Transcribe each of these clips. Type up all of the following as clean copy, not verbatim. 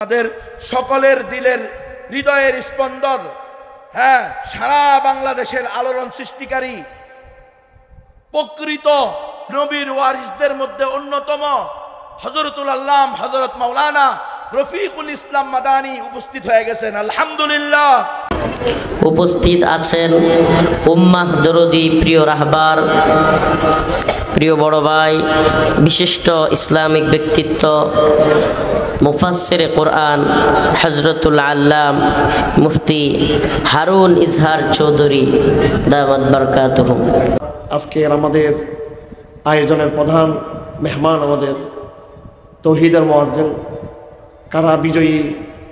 আমাদের সকলের দিলের হৃদয়ের স্পন্দন, হ্যাঁ, সারা বাংলাদেশের আলোড়ন সৃষ্টিকারী প্রকৃত নবীর ওয়ারিসদের মধ্যে অন্যতম হযরতুল আল্লাম হযরত মাওলানা রফিকুল ইসলাম মাদানী উপস্থিত হয়ে গেছেন। আলহামদুলিল্লাহ। উপস্থিত আছেন উম্মাহ দরদি, প্রিয় রাহবার, প্রিয় বড় ভাই, বিশিষ্ট ইসলামিক ব্যক্তিত্ব মুফাসসিরে কোরআন হযরতুল আল্লাম মুফতি হারুন ইজহার চৌধুরী দামাত বারাকাতুহু। আজকের আমাদের আয়োজনের প্রধান মেহমান আমাদের তৌহিদের মুয়াজ্জিন, কারা বিজয়ী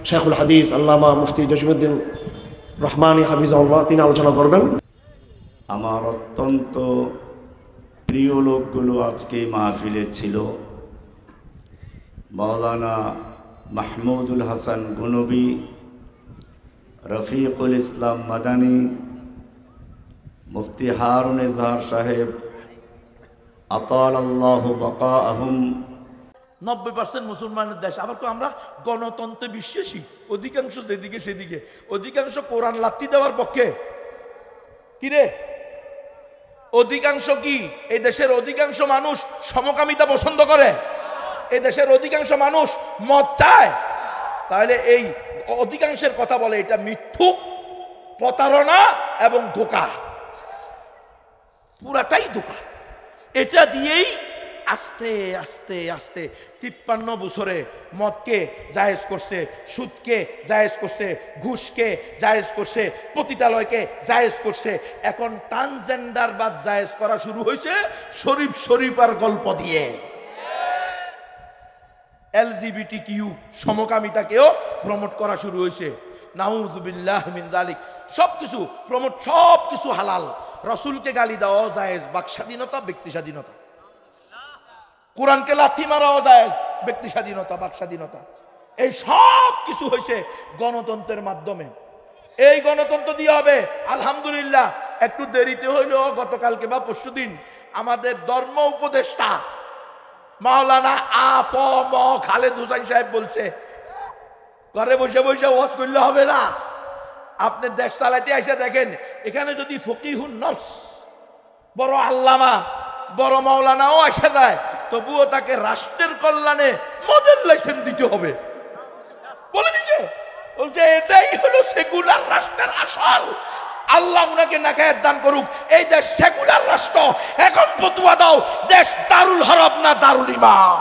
শেখুল হাদিস আল্লামা মুফতি জসিমউদ্দিন রহমানী হাফিজাহুল্লাহ, তিনি আলোচনা করবেন। আমার অত্যন্ত প্রিয় লোকগুলো আজকে মাহফিলে ছিল। মাওলানা মাহমুদুল হাসান গনবী, রফিকুল ইসলাম মাদানী, মুফতি হারুন ইজহার সাহেব, আতালাল্লাহু বাকাআহুম। 90% মুসলমানের দেশ, আবার তো আমরা গণতন্ত্রে বিশ্বাসী, অধিকাংশ যেদিকে সেদিকে, অধিকাংশ কোরআন লাথি দেওয়ার পক্ষে। কিরে, অধিকাংশ কি এই দেশের অধিকাংশ মানুষ সমকামিতা পছন্দ করে? এই দেশের অধিকাংশ মানুষ মদ চায়? তাহলে এই অধিকাংশের কথা বলে এটা মিথ্যুক, প্রতারণা এবং ধোঁকা, পুরাটাই ধোঁকা। এটা দিয়েই আস্তে আস্তে আস্তে 53 বছরে মদকে জায়েজ করছে, সুদকে জায়েজ করছে, ঘুষকে জায়েজ করছে, পতিতালয়কে জায়েজ করছে। এখন ট্রান্সজেন্ডারবাদ জায়েজ করা শুরু হয়েছে শরীফ শরীফার গল্প দিয়ে। LGBTQ সমকামিতাকেও প্রমোট করা শুরু হয়েছে। নাউযুবিল্লাহ মিন যালিক। সবকিছু প্রমোট, সবকিছু হালাল। রসুলকে গালি দেওয়াও জায়েজ, বাক স্বাধীনতা, ব্যক্তি স্বাধীনতা। কোরআনকে লাথি মারাও জায়েজ, ব্যক্তি স্বাধীনতা, বাক স্বাধীনতা। এই সব কিছু হয়েছে গণতন্ত্রের মাধ্যমে। এই গণতন্ত্র দিয়ে হবে আলহামদুলিল্লাহ। একটু দেরিতে হইলেও গতকালকে বা পরশুদিন আমাদের ধর্ম উপদেষ্টা মাওলানা আ.ফ.ম. খালেদ হোসেন সাহেব বলছে, ঘরে বসে বসে ওয়াজ করলে হবে না, আপনি দেশ চালাইতে এসে দেখেন এখানে যদি ফকিহুন নফস, বড় আল্লামা, বড় মাওলানাও এসে দেয়, তবুও তাকে রাষ্ট্রের কল্যাণে মডেল লাইসেন্স দিতে হবে। বলে দিচ্ছে, বলছে এটাই হলো সেকুলার রাষ্ট্রের আসল। আল্লাহ উনাকে নাকায়াত দান করুক। এই দেশ সেকুলার রাষ্ট্র। এখন ফতোয়া দাও, দেশ দারুল হরব না দারুল ইমাম?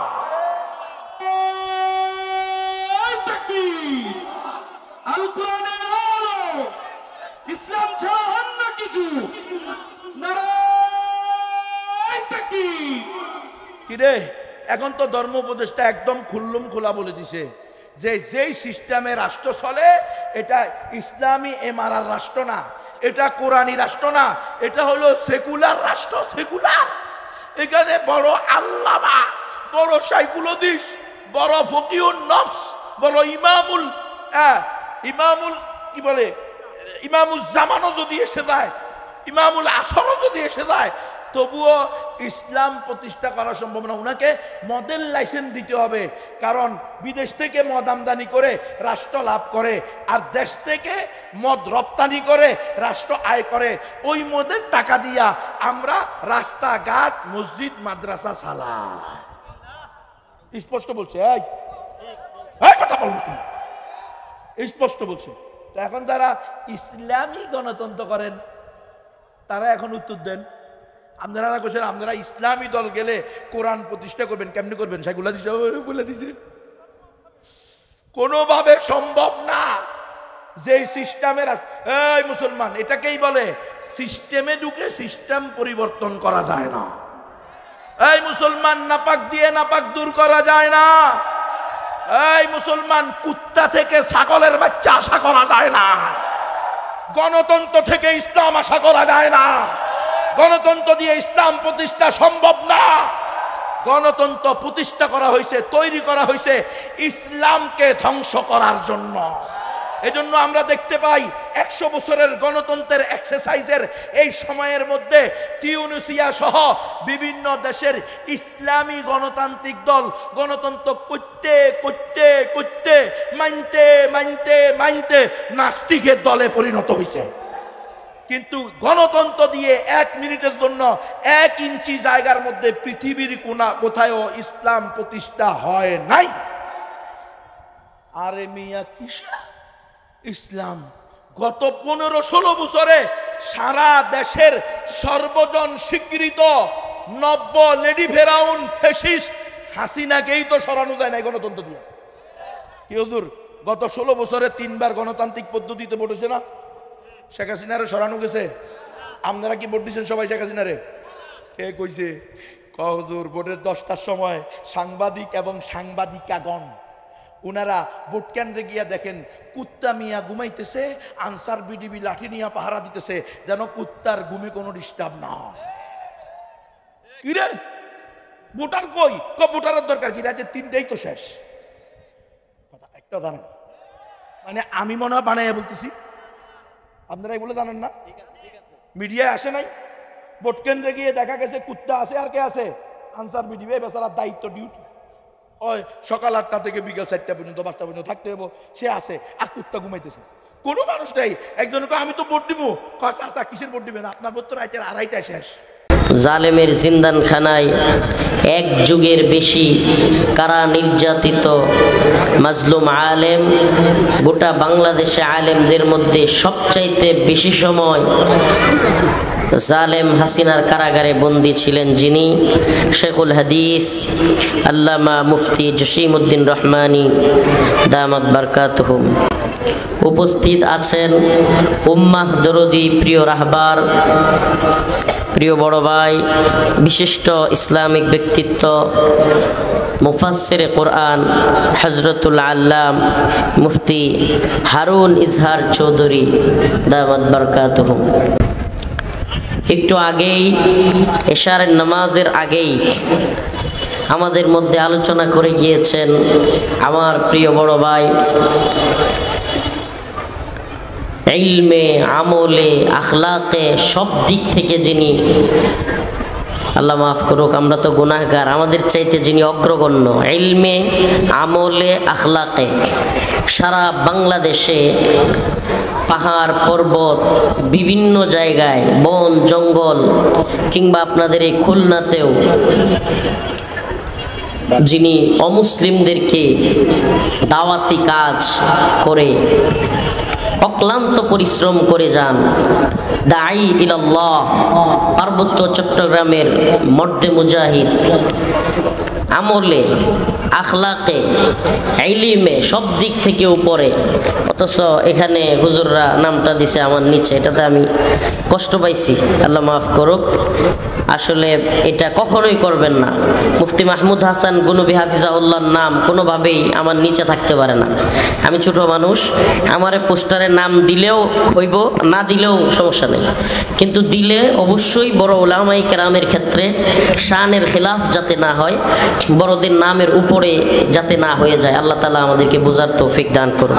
আল কোরআনের আলো, ইসলাম ছাড়া অন্য কিছু। নারায়ে তাকবীর। কিরে, এখন তো ধর্ম উপদেষ্টা একদম খুল্লুম খোলা বলে দিছে যে যেই সিস্টেমে রাষ্ট্র চলে এটা ইসলামী এমআরআর রাষ্ট্র না, এটা কোরআনী রাষ্ট্র না, এটা হলো সেকুলার রাষ্ট্র। সেকুলার। এখানে বড় আল্লামা, বড় শাইখুল হাদিস, বড় ফকিহুন নফস, বড় ইমামুল কি বলে, ইমামুল জামানও যদি এসে যায়, ইমামুল আসরও যদি এসে যায়, তবুও ইসলাম প্রতিষ্ঠা করা সম্ভব না। ওনাকে মডেল লাইসেন্স দিতে হবে। কারণ বিদেশ থেকে মদ আমদানি করে রাষ্ট্র লাভ করে, আর দেশ থেকে মদ রপ্তানি করে রাষ্ট্র আয় করে। ওই মদের টাকা দিয়া আমরা রাস্তাঘাট, মসজিদ, মাদ্রাসা চালাই। স্পষ্ট বলছে, কথা বলছে, স্পষ্ট বলছে। তো এখন যারা ইসলামী গণতন্ত্র করেন তারা এখন উত্তর দেন। আপনারা কোশ্চেন, আপনারা ইসলামী দল গেলে কোরআন প্রতিষ্ঠা করবেন, কেমনি করবেন? সেগুলা বলে দিছে কোনোভাবে সম্ভব না। যে সিস্টেমের, এই মুসলমান, এটাকেই বলে সিস্টেমে ঢুকে সিস্টেম পরিবর্তন করা যায় না। এই মুসলমান, নাপাক দিয়ে নাপাক দূর করা যায় না। এই মুসলমান, কুত্তা থেকে ছাগলের বাচ্চা আশা করা যায় না। গণতন্ত্র থেকে ইসলাম আশা করা যায় না। গণতন্ত্র দিয়ে ইসলাম প্রতিষ্ঠা সম্ভব না। গণতন্ত্র প্রতিষ্ঠা করা হয়েছে, তৈরি করা হয়েছে ইসলামকে ধ্বংস করার জন্য। এজন্য আমরা দেখতে পাই 100 বছরের গণতন্ত্রের এক্সারসাইজের এই সময়ের মধ্যে তিউনিসিয়া সহ বিভিন্ন দেশের ইসলামী গণতান্ত্রিক দল গণতন্ত্র করতে করতে করতে মানতে মানতে মানতে নাস্তিকের দলে পরিণত হয়েছে। কিন্তু গণতন্ত্র দিয়ে 1 মিনিটের জন্য 1 ইঞ্চি জায়গার মধ্যে পৃথিবীর কোথাও ইসলাম প্রতিষ্ঠা হয় নাই। আরে মিয়া কিসা ইসলাম? গত 15-16 বছরে সারা দেশের সর্বজন স্বীকৃত নব্য লেডি ফেরাউন ফ্যাসিস্ট হাসিনাকেই তো সরানো যায় নাই গণতন্ত্র দিয়ে। কি হুজুর, গত 16 বছরে 3 বার গণতান্ত্রিক পদ্ধতিতে ভোট হয়েছে না? শেখ হাসিনারে সরানো গেছে? আপনারা কি ভোট দিচ্ছেন সবাই শেখ হাসিনারে? কে কইছে? হুজুর ভোটের 10টার সময় সাংবাদিক এবং সাংবাদিকাগণ উনারা ভোট কেন্দ্রে গিয়া দেখেন কুত্তা মিয়া ঘুমাইতেছে, আনসার বিডিবি লাঠি নিয়ে পাহারা দিতেছে যেন কুত্তার ঘুমে কোনো ডিস্টার্ব না হয়। কি রে ভোটার কই? ভোটারের দরকার কি? রাতে 3টাই তো শেষ। একটা জানেন মানে আমি মনে হয় বানাইয়া বলতেছি, আপনারা এগুলো জানেন না? মিডিয়ায় আসে নাই? ভোট কেন্দ্রে গিয়ে দেখা গেছে কুত্তা আছে আর কে আছে? আনসার বিডিবি। বেচারার দায়িত্ব ডিউটি ওই সকাল 8টা থেকে বিকেল 4টা পর্যন্ত 5টা পর্যন্ত থাকতে হবে, সে আছে আর কুত্তা ঘুমাইতেছে। কোনো মানুষ নাই। একজনকে আমি তো ভোট দিব, আচ্ছা কিসের ভোট দিবেন? আপনার ভোট তো রাতের 2:30টায় শেষ। জালেমের জিন্দানখানায় 1 যুগের বেশি কারা নির্যাতিত মাজলুম আলেম, গোটা বাংলাদেশে আলেমদের মধ্যে সবচাইতে বেশি সময় জালেম হাসিনার কারাগারে বন্দী ছিলেন যিনি, শেখুল হাদিস আল্লামা মুফতি জসিমউদ্দিন রহমানী দামাত বারকাতুহুম। উপস্থিত আছেন উম্মাহ দরদি, প্রিয় রাহবার, প্রিয় বড় ভাই, বিশিষ্ট ইসলামিক ব্যক্তিত্ব মুফাসসিরে কোরআন হযরতুল আল্লাম মুফতি হারুন ইজহার চৌধুরী দামাত বারকাতুহুম। একটু আগেই এশারের নামাজের আগেই আমাদের মধ্যে আলোচনা করে গিয়েছেন আমার প্রিয় বড় ভাই, ইলমে, আমলে, আখলাকে সব দিক থেকে যিনি, আল্লাহ মাফ করুক আমরা তো গুনাহগার, আমাদের চাইতে যিনি অগ্রগণ্য ইলমে, আমলে, আখলাকে, সারা বাংলাদেশে পাহাড় পর্বত বিভিন্ন জায়গায় বন জঙ্গল কিংবা আপনাদের এই খুলনাতেও যিনি অমুসলিমদেরকে দাওয়াতি কাজ করে অক্লান্ত পরিশ্রম করে যান, দাঈ ইলাল্লাহ, পার্বত্য চট্টগ্রামের মর্দে মুজাহিদ, আমলে, আখলাকে, ইলমে সব দিক থেকে উপরে। অথচ এখানে হুজুররা নামটা দিছে আমার নিচে, এটাতে আমি কষ্ট পাইছি, আল্লাহ মাফ করুক। আসলে এটা কখনোই করবেন না। মুফতি মাহমুদ হাসান গুনবী হাফিজাহুল্লাহর নাম কোনোভাবেই আমার নিচে থাকতে পারে না। আমি ছোট মানুষ, আমারে পোস্টারে নাম দিলেও হইব, না দিলেও সমস্যা নেই, কিন্তু দিলে অবশ্যই বড় উলামায়ে কেরামের ক্ষেত্রে শানের খিলাফ যাতে না হয়, বড়দের নামের উপরে যাতে না হয়ে যায়। আল্লাহ তাআলা আমাদেরকে বুঝার তৌফিক দান করুন।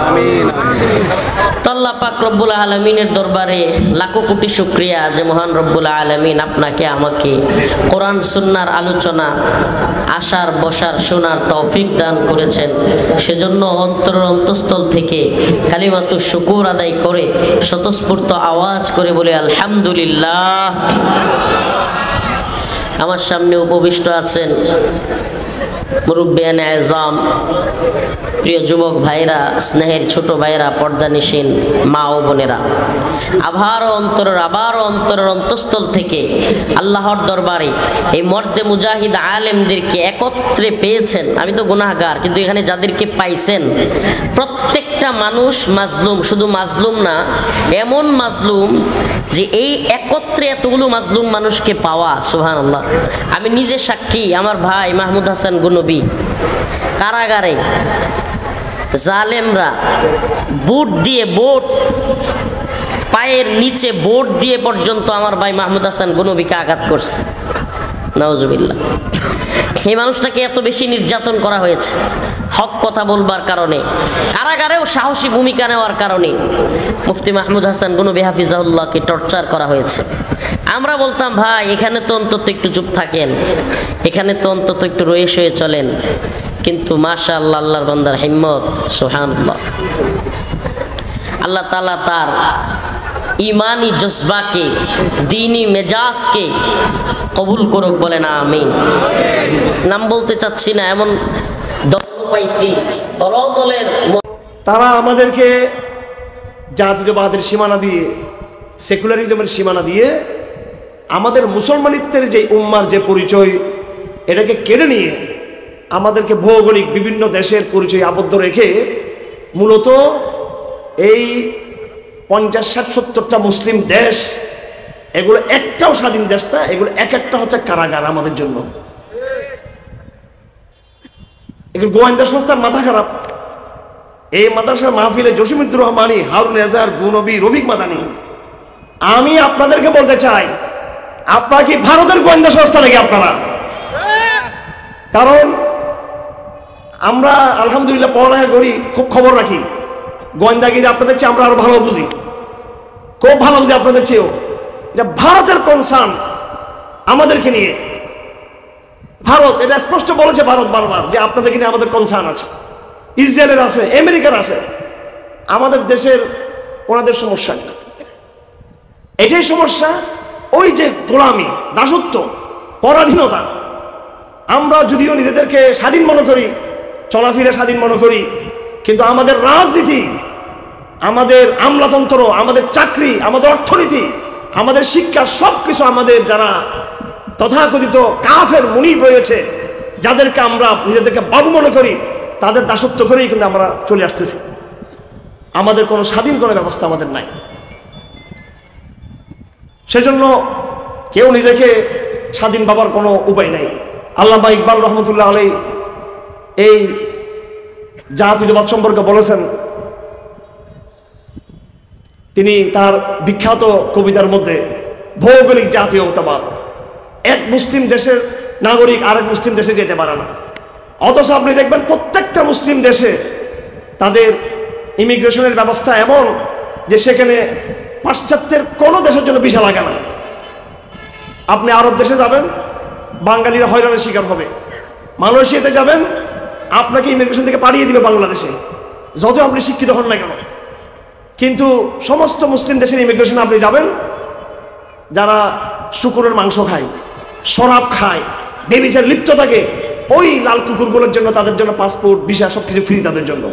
তো আল্লাহ পাক রব্বুল আলামিনের দরবারে লাখো কোটি শুকরিয়া যে মহান রব্বুল আলামিন আপনাকে আমাকে কোরআন সুন্নাহর আলোচনা আসার বসার শোনার তৌফিক দান করেছেন। সেজন্য অন্তরের অন্তঃস্থল থেকে কালিমাতুশ শুকুর আদায় করে স্বতঃস্ফূর্ত আওয়াজ করে বলে আলহামদুলিল্লাহ। আমার সামনে উপবিষ্ট আছেন মুরব্বিয়ানে আযম, প্রিয় যুবক ভাইরা, স্নেহের ছোট ভাইরা, পর্দানিশীন মা ও বোনেরা, আবারও অন্তরের অন্তঃস্থল থেকে আল্লাহর দরবারে এই মর্দে মুজাহিদ আলেমদেরকে একত্রে পেয়েছেন। আমি তো গুনাহগার, কিন্তু এখানে যাদেরকে পাইছেন প্রত্যেকটা মানুষ মাজলুম, শুধু মাজলুম না, এমন মাজলুম যে এই একত্রে এতগুলো মাজলুম মানুষকে পাওয়া, সুবহানাল্লাহ। আমি নিজে সাক্ষী, আমার ভাই মাহমুদ হাসান গুনবী কারাগারে জালেমরা বুট দিয়ে, বোট পায়ের নিচে বোট দিয়ে পর্যন্ত আমার ভাই মাহমুদ হাসান গুনবীকে আঘাত করছে। নাউজুবিল্লাহ। এই মানুষটাকে এত বেশি নির্যাতন করা হয়েছে, হক কথা বলবার কারণে, কারাগারেও সাহসী ভূমিকা নেওয়ার কারণে মুফতি মাহমুদ হাসান গনবী হাফিজাহুল্লাহকে টর্চার করা হয়েছে। আমরা বলতাম ভাই এখানে তো অন্তত একটু চুপ থাকেন, এখানে তো অন্তত একটু রয়ে শুয়ে চলেন, কিন্তু মাশাআল্লাহ আল্লাহর বান্দার হিম্মত, সুবহানাল্লাহ। আল্লাহ তাআলা তার ইমানি জজবাকে, দ্বীনি মেজাজকে কবুল করুক, বলে না আমিন। নাম বলতে চাচ্ছি না, এমন দল পাইছি দলের। তারা আমাদেরকে জাতীয়তাবাদের সীমানা দিয়ে, সেকুলারিজমের সীমানা দিয়ে আমাদের মুসলমানিত্বের যে উম্মার যে পরিচয়, এটাকে কেড়ে নিয়ে আমাদেরকে ভৌগোলিক বিভিন্ন দেশের পরিচয় আবদ্ধ রেখে মূলত এই 50-60-70টা মুসলিম দেশ, এগুলো একটাও স্বাধীন দেশ না, এগুলো এক একটা হচ্ছে কারাগার আমাদের জন্য। এগুলো গোয়েন্দা সংস্থার মাথা খারাপ। এই মাদ্রাসার মাহফিলে জসিমুদ্দুর রহমানী, হারুন এজাহার, গুনবী, রফিক মাদানী, আমি আপনাদেরকে বলতে চাই, আপনারা কি ভারতের গোয়েন্দা সংস্থা নাকি আপনারা? কারণ আমরা আলহামদুলিল্লাহ পড়ালেখা করি, খুব খবর রাখি। গোয়েন্দাগিরি আপনাদের চেয়ে আমরা আরো ভালো বুঝি, খুব ভালো বুঝি আপনাদের চেয়েও। এটা ভারতের কনসার্ন আমাদেরকে নিয়ে। ভারত এটা স্পষ্ট বলেছে, ভারত বারবার, যে আপনাদেরকে নিয়ে আমাদের কনসার্ন আছে। ইসরায়েলের আছে, আমেরিকার আছে, আমাদের দেশের ওনাদের সমস্যা নেই। এটাই সমস্যা, ওই যে গোলামি, দাসত্ব, পরাধীনতা। আমরা যদিও নিজেদেরকে স্বাধীন মনে করি, চলাফেরা স্বাধীন মনে করি, কিন্তু আমাদের রাজনীতি, আমাদের আমলাতন্ত্র, আমাদের চাকরি, আমাদের অর্থনীতি, আমাদের শিক্ষা, সব কিছু আমাদের যারা তথাকথিত কাফের মুনিব রয়েছে, যাদেরকে আমরা নিজেদেরকে বাবু মনে করি, তাদের দাসত্ব করেই কিন্তু আমরা চলে আসতেছি। আমাদের কোনো স্বাধীন কোনো ব্যবস্থা আমাদের নাই। সেজন্য কেউ নিজেকে স্বাধীন ভাবার কোনো উপায় নাই। আল্লামা ইকবাল রহমতুল্লাহ আলাইহি এই জাতীয়তাবাদ সম্পর্কে বলেছেন, তিনি তার বিখ্যাত কবিতার মধ্যে ভৌগোলিক জাতীয়তাবাদ, এক মুসলিম দেশের নাগরিক আরেক মুসলিম দেশে যেতে পারে না, অথচ আপনি দেখবেন প্রত্যেকটা মুসলিম দেশে তাদের ইমিগ্রেশনের ব্যবস্থা এমন যে সেখানে পাশ্চাত্যের কোনো দেশের জন্য ভিসা লাগে না। আপনি আরব দেশে যাবেন, বাঙালিরা হয়রানির শিকার হবে। মালয়েশিয়াতে যাবেন, আপনাকে ইমিগ্রেশন থেকে পাঠিয়ে দিবে বাংলাদেশে, যত আপনি শিক্ষিত হন না কেন। কিন্তু সমস্ত মুসলিম দেশের ইমিগ্রেশনে আপনি যাবেন, যারা শুকুরের মাংস খায়, শরাব খায়, বেবিচার লিপ্ত থাকে, ওই লাল কুকুরগুলোর জন্য, তাদের জন্য পাসপোর্ট, ভিসা সবকিছু ফ্রি তাদের জন্য।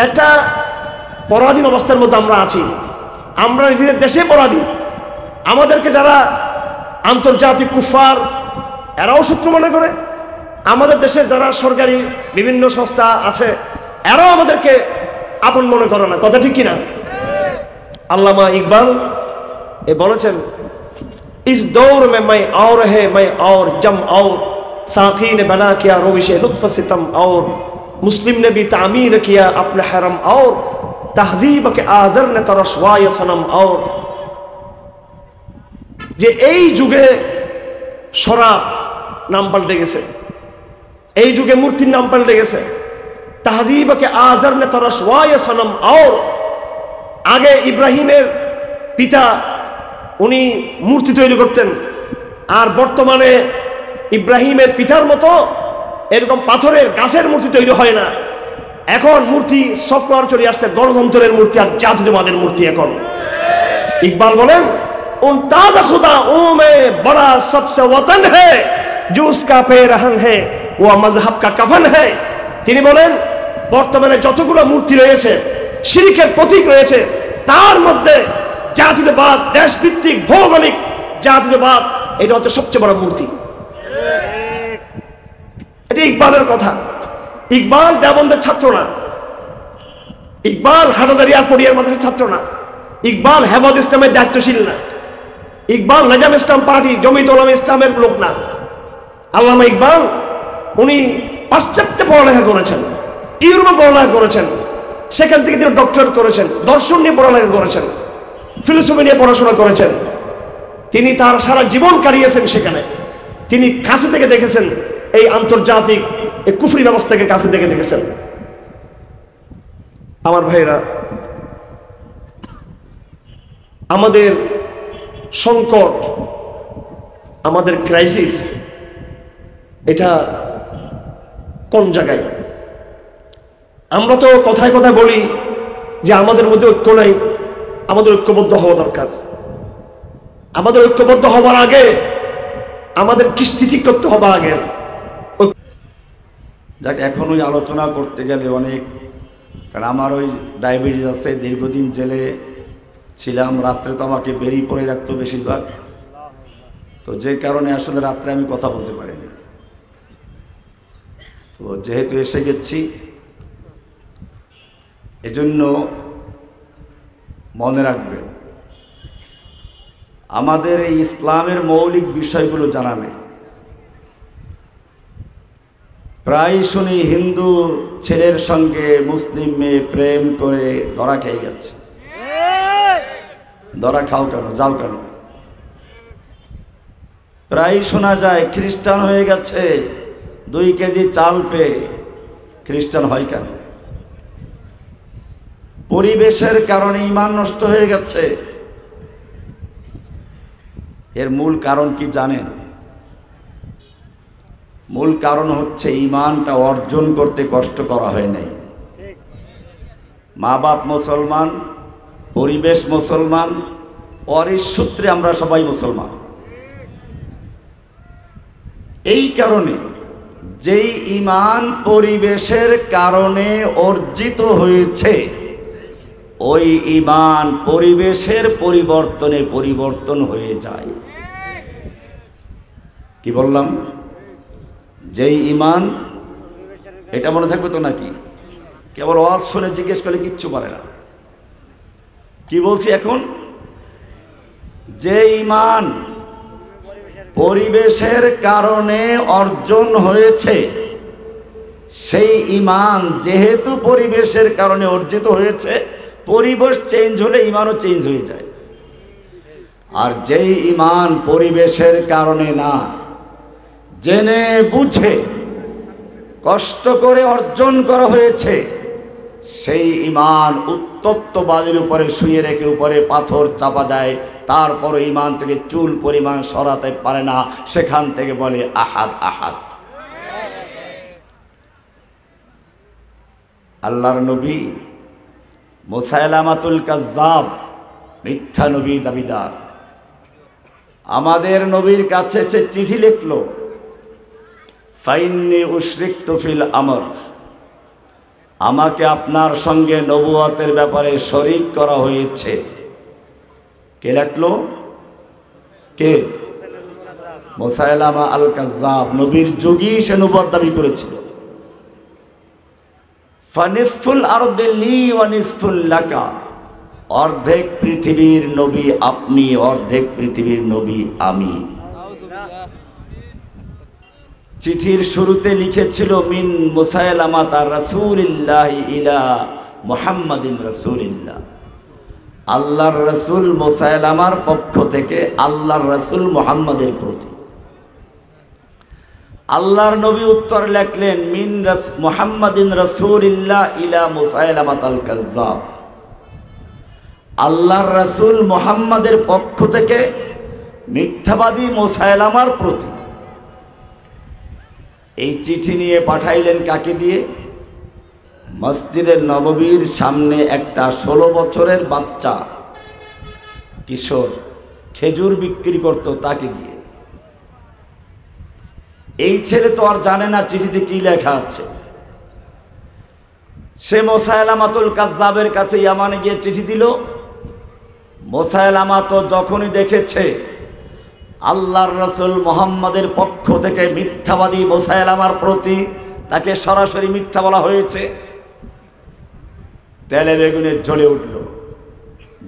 একটা পরাধীন অবস্থার মধ্যে আমরা আছি। আমরা নিজেদের দেশে পরাধীন। আমাদেরকে যারা আন্তর্জাতিক কুফার, এরাও শত্রু মনে করে। আমাদের দেশে যারা সরকারি বিভিন্ন সংস্থা আছে, এরাও আমাদেরকে আপন মনে করে না। কথা ঠিক কিনা? আল্লামা ইকবাল এ বলেছেন, इस दौर में मैं और है मैं और जम और साकी ने बना किया रोविशे लुत्फ सितम और मुस्लिम ने भी तामीर किया अपने हरम और तहजीब के आजर ने तरशवाय सनम और। যে এই যুগে শরাব নাম পাল্টে গেছে, এই যুগে মূর্তির নাম পাল্টে গেছে। তাহজিব কে আজর নে तरशवाय सनम और, আগে ইব্রাহিমের পিতা উনি মূর্তি তৈরি করতেন, আর বর্তমানে ইব্রাহিমের পিতার মতো এরকম পাথরের গাছের মূর্তি তৈরি হয় না। এখন মূর্তি সফটওয়্যার চলে আসছে, গণতন্ত্রের মূর্তি আর জাতীয়তাবাদের মূর্তি। এখন ইকবাল বলেন, उन ताज़ा खुदा में बड़ा सबसे वतन है जो उसका पेरहन है वो मजहब का कफन है। তিনি বলেন, বর্তমানে যতগুলো মূর্তি রয়েছে, শিরকের প্রতীক রয়েছে, তার মধ্যে জাতীয়তাবাদ, দেশভিত্তিক ভৌগোলিক জাতীয়তাবাদ, এটা হচ্ছে সবচেয়ে বড় মূর্তি। এটা ইকবালের কথা। ইকবাল দেওবন্দের ছাত্র না, ইকবাল হাটহাজারিয়া পড়িয়ার মাদ্রাসার ছাত্র না, ইকবাল হেফাজ ইসলামের দায়িত্বশীল না, ইকবাল নিজাম ইসলাম পার্টি জমিয়ত উলামা ইসলামের লোক না। আল্লামা ইকবাল উনি পাশ্চাত্যে পড়ালেখা করেছেন, ইউরোপে পড়ালেখা করেছেন, সেখান থেকে তিনি ডক্টরেট করেছেন, দর্শন নিয়ে পড়ালেখা করেছেন, ফিলোসফি নিয়ে পড়াশোনা করেছেন। তিনি তার সারা জীবন কাটিয়েছেন সেখানে। তিনি কাছে থেকে দেখেছেন এই আন্তর্জাতিক এই কুফরি ব্যবস্থাকে কাছে দেখে দেখেছেন। আমার ভাইরা, আমাদের সংকট, আমাদের ক্রাইসিস, এটা কোন জায়গায়? আমরা তো কথায় কথায় বলি যে আমাদের মধ্যে ঐক্য নাই, আমাদের ঐক্যবদ্ধ হওয়া দরকার। আমাদের ঐক্যবদ্ধ হবার আগে আমাদের কিস্তি ঠিক করতে হবে আগে। যাক, এখন ওই আলোচনা করতে গেলে অনেক, কারণ আমার ওই ডায়াবেটিস আছে, দীর্ঘদিন জেলে ছিলাম, রাত্রে তো আমাকে বেরিয়ে পড়ে রাখতো বেশিরভাগ, তো যে কারণে আসলে রাত্রে আমি কথা বলতে পারিনি। তো যেহেতু এসে গেছি, এজন্য মনে রাখবেন আমাদের এই ইসলামের মৌলিক বিষয়গুলো জানা নেই। প্রায় শুনি হিন্দু ছেলের সঙ্গে মুসলিম মেয়ে প্রেম করে ধরা খেয়ে যাচ্ছে। ধরা খাও কেন, যাও কেন? প্রায় শোনা যায় খ্রিস্টান হয়ে গেছে, 2 কেজি চাল পেয়ে খ্রিস্টান হয় কেন? পরিবেশের কারণে ঈমান নষ্ট হয়ে গেছে। এর মূল কারণ কি জানেন? মূল কারণ হচ্ছে ঈমানটা অর্জন করতে কষ্ট করা হয় নাই। মা বাপ মুসলমান, পরিবেশ মুসলমান, ওয়ারিশ সূত্রে আমরা সবাই মুসলমান। এই কারণে যেই ঈমান পরিবেশের কারণে অর্জিত হয়েছে, ওই ঈমান পরিবেশের পরিবর্তনে পরিবর্তন হয়ে যায়। কি বললাম? যেই ঈমান, এটা মনে থাকবে তো নাকি? কেবল ওয়াজ শুনে জিজ্ঞেস করলে কিচ্ছু পারে না। কি বলছি এখন? যে ঈমান পরিবেশের কারণে অর্জন হয়েছে, সেই ঈমান যেহেতু পরিবেশের কারণে অর্জিত হয়েছে, পরিবেশ চেঞ্জ হলে ঈমানও চেঞ্জ হয়ে যায়। আর যেই ঈমান পরিবেশের কারণে না, জেনে বুঝে কষ্ট করে অর্জন করা হয়েছে, সেই ঈমান উত্তপ্ত বালির উপরে শুয়ে রেখে উপরে পাথর চাপা দেয়, তারপর ঈমান থেকে চুল পরিমাণ সরাতে পারে না, সেখান থেকে বলে আহাদ আহাদ। আল্লাহর নবী মুসাইলামাতুল কাজ্জাব, মিথ্যা নবী দাবিদার, আমাদের নবীর কাছে সে চিঠি লিখল, ফাইন্নি উশরিকতু ফিল আমর, আমাকে আপনার সঙ্গে নবুয়তের ব্যাপারে শরীক করা হয়েছে। কে লিখলো? কে? মুসাইলামা আল কাজ্জাব, নবীর যুগী সে নবুয়ত দাবি করেছিল। ফানিসফুল আরদি লি ওয়া নিসফুল লাকা, অর্ধেক পৃথিবীর নবী আপনি, অর্ধেক পৃথিবীর নবী আমি। চিঠির শুরুতে লিখেছিল মিন মুসাইলামাতা রাসূলিল্লাহি ইলা মুহাম্মাদিন রাসূলিল্লাহ, আল্লাহর রাসূল মুসাইলামার পক্ষ থেকে আল্লাহর রাসূল মুহাম্মাদের প্রতি। আল্লাহর নবী উত্তর লিখলেন মিন মুহাম্মাদিন রাসূলিল্লাহ ইলা মুসাইলামাতাল কাজ্জাব, আল্লাহর রাসূল মুহাম্মাদের পক্ষ থেকে মিথ্যাবাদী মুসাইলামার প্রতি। এই চিঠি নিয়ে পাঠাইলেন কাকে দিয়ে? মসজিদের নববীর সামনে একটা 16 বছরের বাচ্চা কিশোর খেজুর বিক্রি করত, তাকে দিয়ে। এই ছেলে তো আর জানে না চিঠিতে কি লেখা আছে। সে মুসাইলামাতুল কাজ্জাবের কাছে ইয়ামানে গিয়ে চিঠি দিল। মুসাইলামা তো যখনই দেখেছে আল্লাহর রাসূল মুহাম্মাদের পক্ষ থেকে মিথ্যাবাদী মুসাইলামার প্রতি তাকে সরাসরি মিথ্যা বলা হয়েছে, তেলে বেগুনে জ্বলে উঠল।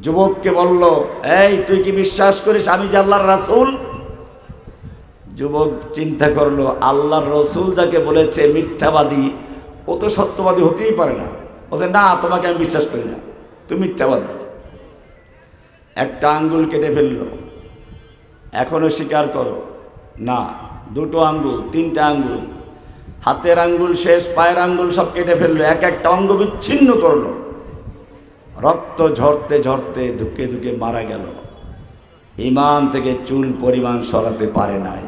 যুবককে বলল, এই তুই কি বিশ্বাস করিস আমি যে আল্লাহর রাসূল? যুবক চিন্তা করলো, আল্লাহর রাসূল যাকে বলেছে মিথ্যাবাদী, ও তো সত্যবাদী হতেই পারে না। বলছে, না, তোমাকে আমি বিশ্বাস করি না, তুমি মিথ্যাবাদী। একটা আঙ্গুল কেটে ফেলল। এখনো স্বীকার করো? না। 2টো আঙ্গুল, 3টা আঙ্গুল। হাতের আঙ্গুল শেষ, পায়ের আঙ্গুল সব কেটে ফেললো, এক একটা অঙ্গ বিচ্ছিন্ন করলো, রক্ত ঝরতে ঝরতে ধুকে ধুকে মারা গেল। ইমান থেকে চুল পরিমাণ সরাতে পারে নাই।